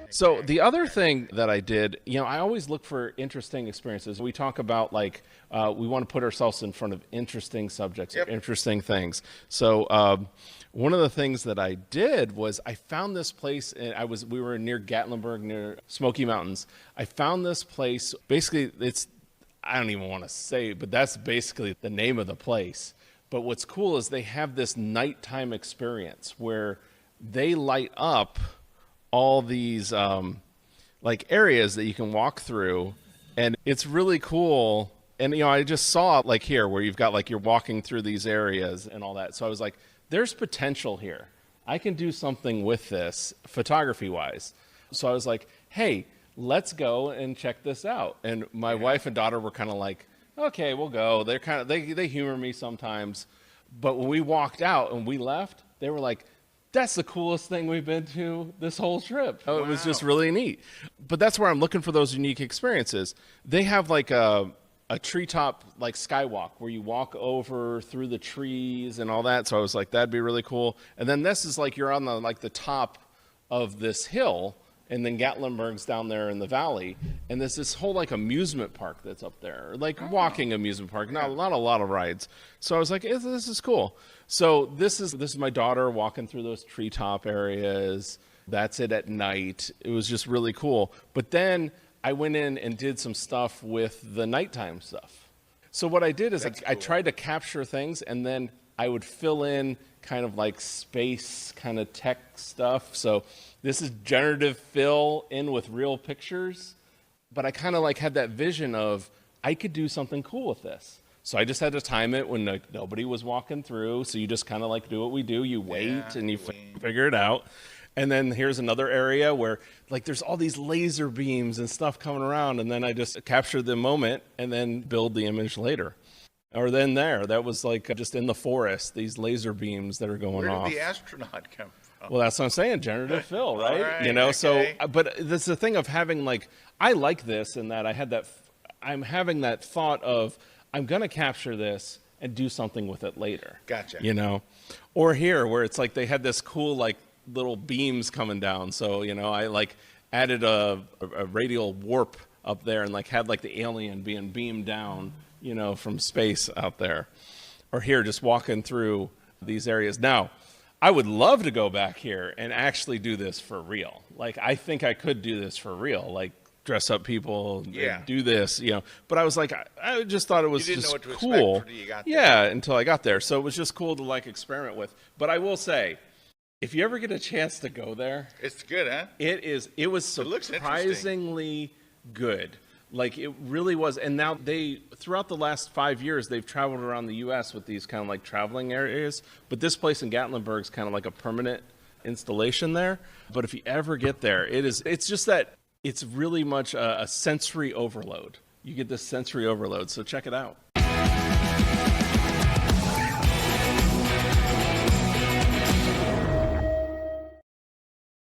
So the other thing that I did, I always look for interesting experiences. We talk about we want to put ourselves in front of interesting subjects or interesting things. So one of the things that I did was I found this place, and we were near Gatlinburg, near Smoky Mountains. I found this place. Basically, I don't even want to say, but that's basically the name of the place. But what's cool is they have this nighttime experience where they light up all these areas that you can walk through, and it's really cool. And I just saw here where you've got you're walking through these areas and all that. So I was like, there's potential here. I can do something with this photography wise. So I was like, hey, let's go and check this out. And my wife and daughter were kind of like, okay, we'll go. They're they humor me sometimes. But when we walked out and we left, they were like, that's the coolest thing we've been to this whole trip. Wow. It was just really neat. But that's where I'm looking for those unique experiences. They have a treetop skywalk where you walk over through the trees and all that. So I was like, that'd be really cool. And then this is you're on the top of this hill, and then Gatlinburg's down there in the valley. And there's this whole amusement park that's up there, walking amusement park, not a lot of rides. So I was like, this is cool. So this is my daughter walking through those treetop areas. That's it at night. It was just really cool. But then I went in and did some stuff with the nighttime stuff. So what I did is I tried to capture things, and then I would fill in kind of space kind of tech stuff. So this is generative fill in with real pictures. But I kind of had that vision of I could do something cool with this. So I just had to time it when nobody was walking through. So you just kind of do what we do. You wait and you figure it out. And then here's another area where there's all these laser beams and stuff coming around. And then I just capture the moment and then build the image later. Or then that was just in the forest, these laser beams that are going off. Where did the astronaut come from? Well, that's what I'm saying, generative fill, right? Okay. So, but that's the thing of having I like this and that I'm having that thought of, I'm going to capture this and do something with it later. Gotcha. Or here where it's they had this cool little beams coming down. So, I added a radial warp up there and had the alien being beamed down, from space out there. Or here, just walking through these areas. Now, I would love to go back here and actually do this for real. I think I could do this for real. Dress up people, and do this, But I was I just thought it was just cool. Until you got there. Until I got there. So it was just cool to experiment with. But I will say, if you ever get a chance to go there, it's good, huh? It was surprisingly good. It really was. And now throughout the last 5 years, they've traveled around the U.S. with these kind of traveling areas. But this place in Gatlinburg is kind of a permanent installation there. But if you ever get there, it's just that it's really much a sensory overload. You get this sensory overload. So check it out.